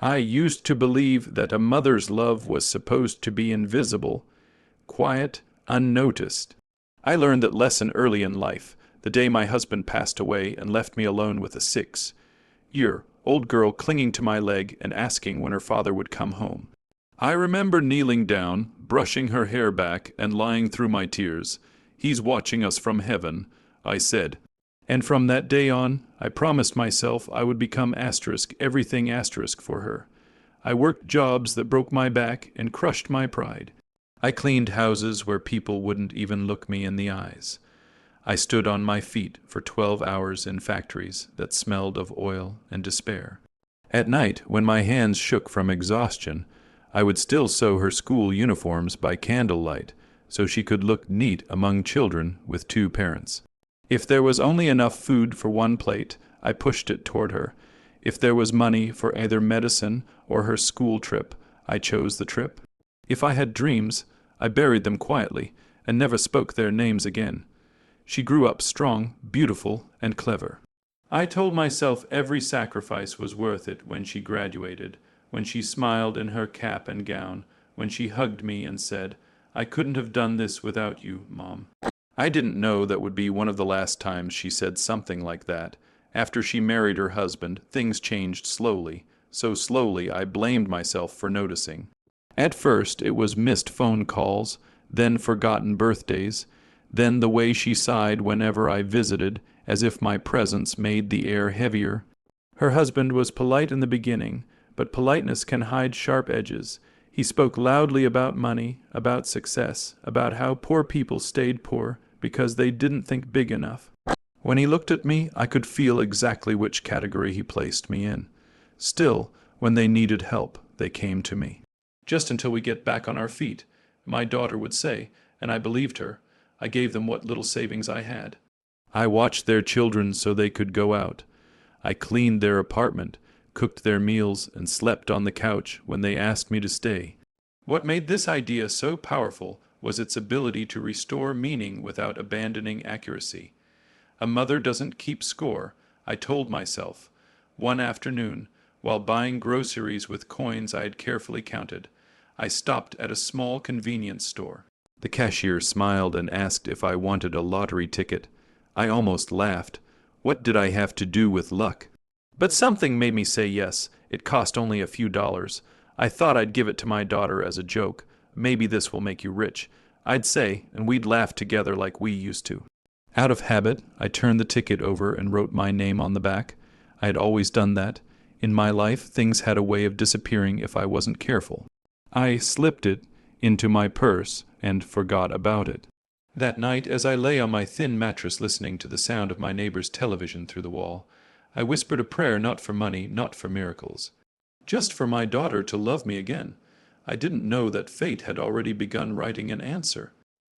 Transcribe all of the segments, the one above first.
I used to believe that a mother's love was supposed to be invisible, quiet, unnoticed. I learned that lesson early in life, the day my husband passed away and left me alone with a 6-year-old girl clinging to my leg and asking when her father would come home. I remember kneeling down, brushing her hair back, and lying through my tears. "He's watching us from heaven," I said. And from that day on, I promised myself I would become everything for her. I worked jobs that broke my back and crushed my pride. I cleaned houses where people wouldn't even look me in the eyes. I stood on my feet for 12 hours in factories that smelled of oil and despair. At night, when my hands shook from exhaustion, I would still sew her school uniforms by candlelight so she could look neat among children with 2 parents. If there was only enough food for 1 plate, I pushed it toward her. If there was money for either medicine or her school trip, I chose the trip. If I had dreams, I buried them quietly and never spoke their names again. She grew up strong, beautiful, and clever. I told myself every sacrifice was worth it when she graduated, when she smiled in her cap and gown, when she hugged me and said, "I couldn't have done this without you, Mom." I didn't know that would be one of the last times she said something like that. After she married her husband, things changed slowly, so slowly I blamed myself for noticing. At first, it was missed phone calls, then forgotten birthdays, then the way she sighed whenever I visited, as if my presence made the air heavier. Her husband was polite in the beginning, but politeness can hide sharp edges. He spoke loudly about money, about success, about how poor people stayed poor because they didn't think big enough. When he looked at me, I could feel exactly which category he placed me in. Still, when they needed help, they came to me. "Just until we get back on our feet," my daughter would say, and I believed her. I gave them what little savings I had. I watched their children so they could go out. I cleaned their apartment, cooked their meals, and slept on the couch when they asked me to stay. What made this idea so powerful was its ability to restore meaning without abandoning accuracy. A mother doesn't keep score, I told myself. One afternoon, while buying groceries with coins I had carefully counted, I stopped at a small convenience store. The cashier smiled and asked if I wanted a lottery ticket. I almost laughed. What did I have to do with luck? But something made me say yes. It cost only a few dollars. I thought I'd give it to my daughter as a joke. "Maybe this will make you rich," I'd say, and we'd laugh together like we used to. Out of habit, I turned the ticket over and wrote my name on the back. I had always done that. In my life, things had a way of disappearing if I wasn't careful. I slipped it into my purse and forgot about it. That night, as I lay on my thin mattress listening to the sound of my neighbor's television through the wall, I whispered a prayer not for money, not for miracles. Just for my daughter to love me again. I didn't know that fate had already begun writing an answer.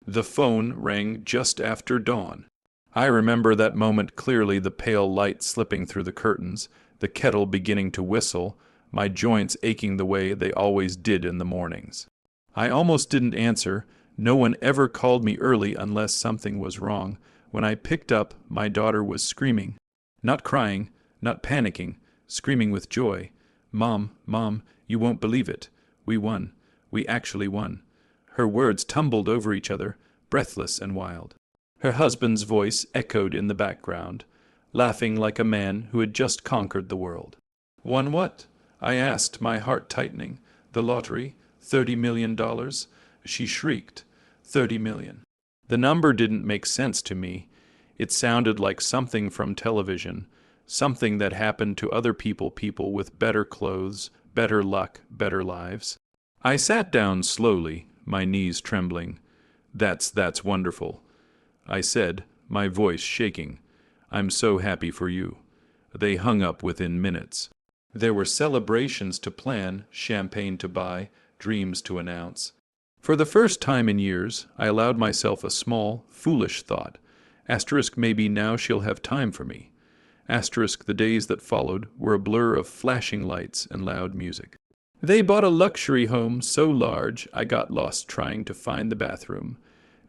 The phone rang just after dawn. I remember that moment clearly, the pale light slipping through the curtains, the kettle beginning to whistle, my joints aching the way they always did in the mornings. I almost didn't answer. No one ever called me early unless something was wrong. When I picked up, my daughter was screaming. Not crying, not panicking, screaming with joy. "Mom, Mom, you won't believe it. We won. We actually won." Her words tumbled over each other, breathless and wild. Her husband's voice echoed in the background, laughing like a man who had just conquered the world. "Won what?" I asked, my heart tightening. "The lottery? $30 million? She shrieked. 30 million. The number didn't make sense to me. It sounded like something from television, something that happened to other people with better clothes, better luck, better lives. I sat down slowly, my knees trembling. That's wonderful," I said, my voice shaking. "I'm so happy for you." They hung up within minutes. There were celebrations to plan, champagne to buy, dreams to announce. For the first time in years, I allowed myself a small, foolish thought. Maybe now she'll have time for me. The days that followed were a blur of flashing lights and loud music. They bought a luxury home so large I got lost trying to find the bathroom.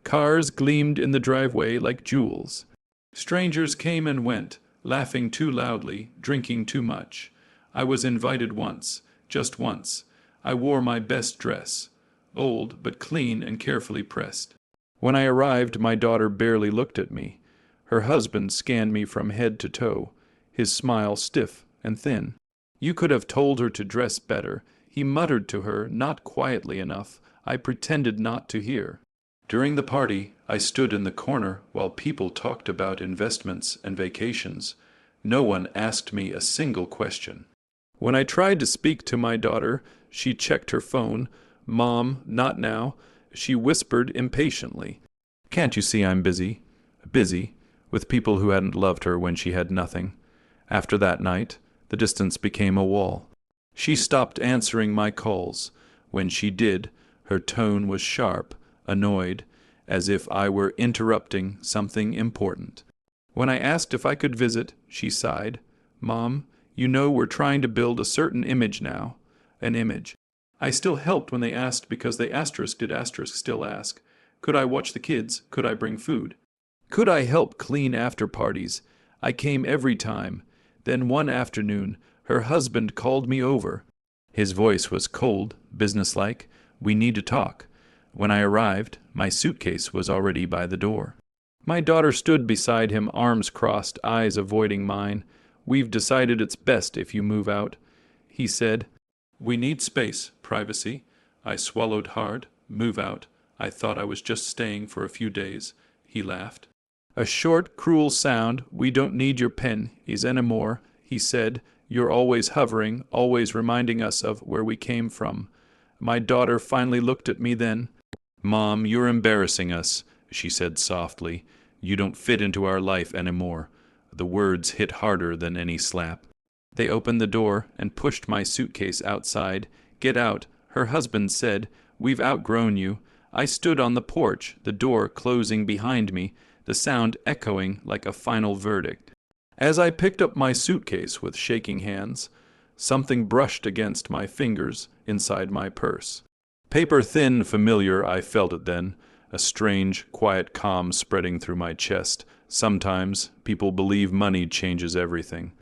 Cars gleamed in the driveway like jewels. Strangers came and went, laughing too loudly, drinking too much. I was invited once, just once. I wore my best dress, old but clean and carefully pressed. When I arrived, my daughter barely looked at me. Her husband scanned me from head to toe, his smile stiff and thin. You could have told her to dress better. He muttered to her, not quietly enough. I pretended not to hear. During the party, I stood in the corner while people talked about investments and vacations. No one asked me a single question. When I tried to speak to my daughter, she checked her phone. "Mom, not now," she whispered impatiently. "Can't you see I'm busy?" Busy, with people who hadn't loved her when she had nothing. After that night, the distance became a wall. She stopped answering my calls. When she did, her tone was sharp, annoyed, as if I were interrupting something important. When I asked if I could visit, she sighed. "Mom, you know we're trying to build a certain image now." An image. I still helped when they asked because they did still ask. Could I watch the kids? Could I bring food? Could I help clean after parties? I came every time. Then one afternoon, her husband called me over. His voice was cold, businesslike. "We need to talk." When I arrived, my suitcase was already by the door. My daughter stood beside him, arms crossed, eyes avoiding mine. "We've decided it's best if you move out," he said. "We need space, privacy." I swallowed hard. "Move out. I thought I was just staying for a few days." He laughed. A short, cruel sound. "We don't need your pennies anymore," he said. "You're always hovering, always reminding us of where we came from." My daughter finally looked at me then. "Mom, you're embarrassing us," she said softly. "You don't fit into our life anymore." The words hit harder than any slap. They opened the door and pushed my suitcase outside. "Get out," her husband said. "We've outgrown you." I stood on the porch, the door closing behind me, the sound echoing like a final verdict. As I picked up my suitcase with shaking hands, something brushed against my fingers inside my purse. Paper thin, familiar, I felt it then, a strange, quiet calm spreading through my chest. Sometimes people believe money changes everything.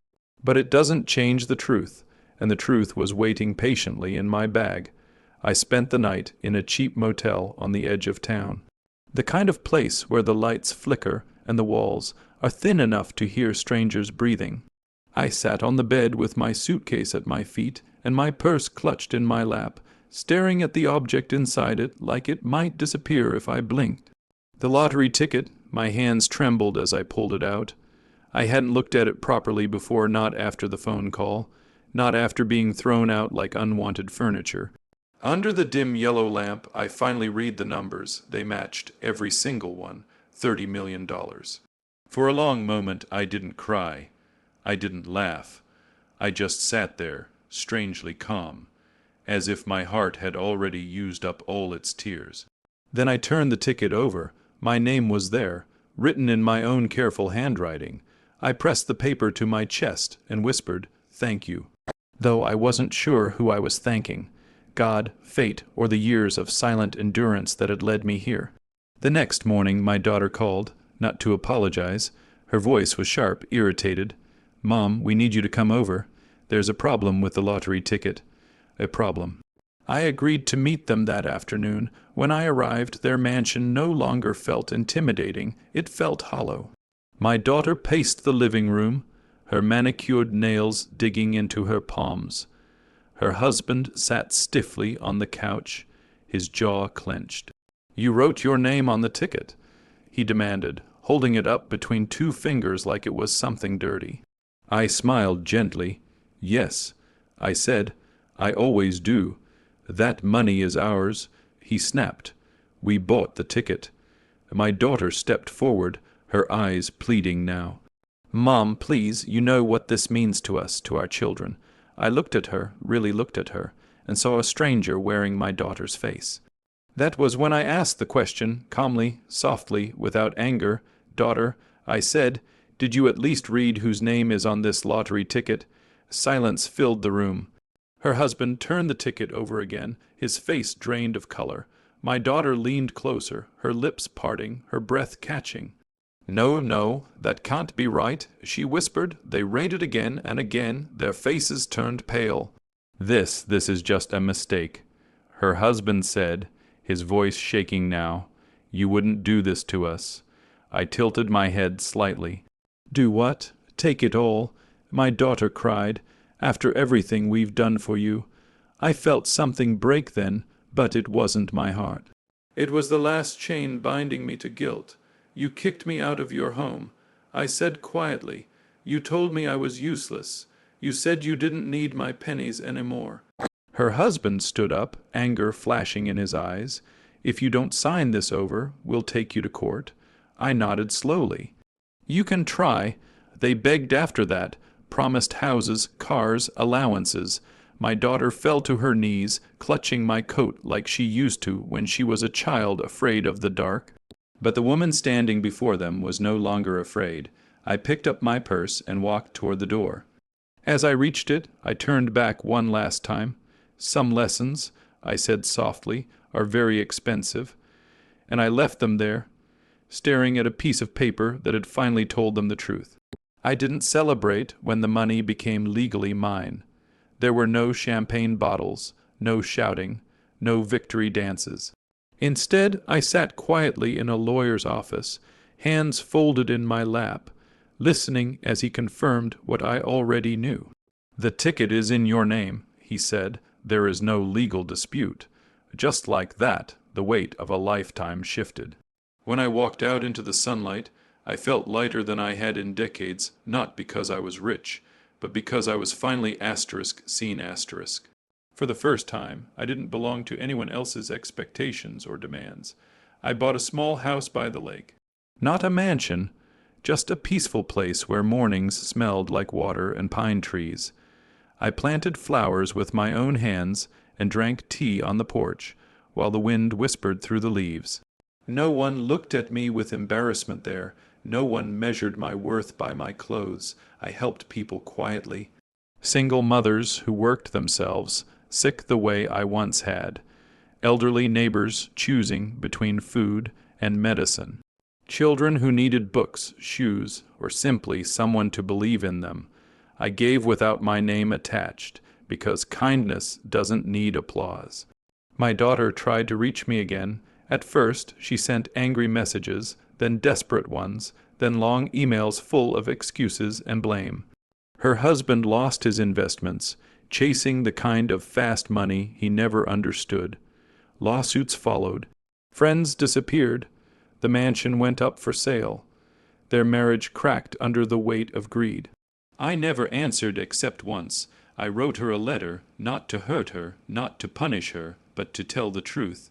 But it doesn't change the truth, and the truth was waiting patiently in my bag. I spent the night in a cheap motel on the edge of town. The kind of place where the lights flicker and the walls are thin enough to hear strangers breathing. I sat on the bed with my suitcase at my feet and my purse clutched in my lap, staring at the object inside it like it might disappear if I blinked. The lottery ticket, my hands trembled as I pulled it out. I hadn't looked at it properly before, not after the phone call, not after being thrown out like unwanted furniture. Under the dim yellow lamp, I finally read the numbers. They matched, every single one, $30 million. For a long moment, I didn't cry. I didn't laugh. I just sat there, strangely calm, as if my heart had already used up all its tears. Then I turned the ticket over. My name was there, written in my own careful handwriting. I pressed the paper to my chest and whispered, "Thank you," though I wasn't sure who I was thanking. God, fate, or the years of silent endurance that had led me here. The next morning my daughter called, not to apologize. Her voice was sharp, irritated. "Mom, we need you to come over. There's a problem with the lottery ticket." A problem. I agreed to meet them that afternoon. When I arrived, their mansion no longer felt intimidating. It felt hollow. My daughter paced the living room, her manicured nails digging into her palms. Her husband sat stiffly on the couch, his jaw clenched. "You wrote your name on the ticket," he demanded, holding it up between two fingers like it was something dirty. I smiled gently. "Yes," I said. "I always do. That money is ours." He snapped. "We bought the ticket." My daughter stepped forward, her eyes pleading now. "Mom, please, you know what this means to us, to our children." I looked at her, really looked at her, and saw a stranger wearing my daughter's face. That was when I asked the question, calmly, softly, without anger. "Daughter," I said, "did you at least read whose name is on this lottery ticket?" Silence filled the room. Her husband turned the ticket over again, his face drained of color. My daughter leaned closer, her lips parting, her breath catching. "No, no, that can't be right," she whispered. They read it again and again, their faces turned pale. This is just a mistake. Her husband said, his voice shaking now, "You wouldn't do this to us." I tilted my head slightly. "Do what? Take it all?" my daughter cried. "After everything we've done for you." I felt something break then, but it wasn't my heart. "It was the last chain binding me to guilt. You kicked me out of your home." I said quietly. "You told me I was useless. You said you didn't need my pennies anymore." Her husband stood up, anger flashing in his eyes. "If you don't sign this over, we'll take you to court." I nodded slowly. "You can try." They begged after that, promised houses, cars, allowances. My daughter fell to her knees, clutching my coat like she used to when she was a child afraid of the dark. But the woman standing before them was no longer afraid. I picked up my purse and walked toward the door. As I reached it, I turned back one last time. "Some lessons," I said softly, "are very expensive." And I left them there, staring at a piece of paper that had finally told them the truth. I didn't celebrate when the money became legally mine. There were no champagne bottles, no shouting, no victory dances. Instead, I sat quietly in a lawyer's office, hands folded in my lap, listening as he confirmed what I already knew. "The ticket is in your name," he said. "There is no legal dispute." Just like that, the weight of a lifetime shifted. When I walked out into the sunlight, I felt lighter than I had in decades, not because I was rich, but because I was finally seen asterisk. For the first time, I didn't belong to anyone else's expectations or demands. I bought a small house by the lake. Not a mansion, just a peaceful place where mornings smelled like water and pine trees. I planted flowers with my own hands and drank tea on the porch, while the wind whispered through the leaves. No one looked at me with embarrassment there. No one measured my worth by my clothes. I helped people quietly. Single mothers who worked themselves, sick the way I once had. Elderly neighbors choosing between food and medicine. Children who needed books, shoes, or simply someone to believe in them. I gave without my name attached, because kindness doesn't need applause. My daughter tried to reach me again. At first, she sent angry messages, then desperate ones, then long emails full of excuses and blame. Her husband lost his investments, chasing the kind of fast money he never understood. Lawsuits followed. Friends disappeared. The mansion went up for sale. Their marriage cracked under the weight of greed. I never answered except once. I wrote her a letter, not to hurt her, not to punish her, but to tell the truth.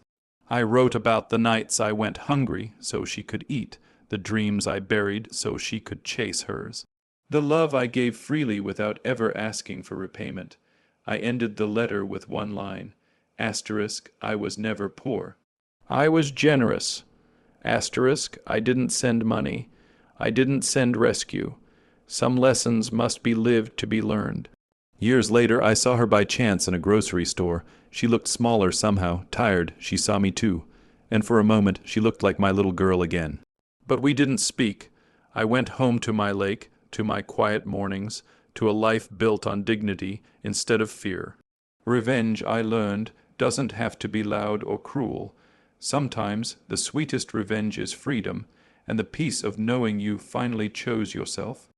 I wrote about the nights I went hungry so she could eat, the dreams I buried so she could chase hers, the love I gave freely without ever asking for repayment. I ended the letter with one line, I was never poor. I was generous. I didn't send money. I didn't send rescue. Some lessons must be lived to be learned. Years later, I saw her by chance in a grocery store. She looked smaller somehow, tired. She saw me too. And for a moment, she looked like my little girl again. But we didn't speak. I went home to my lake, to my quiet mornings, to a life built on dignity instead of fear. Revenge, I learned, doesn't have to be loud or cruel. Sometimes the sweetest revenge is freedom, and the peace of knowing you finally chose yourself.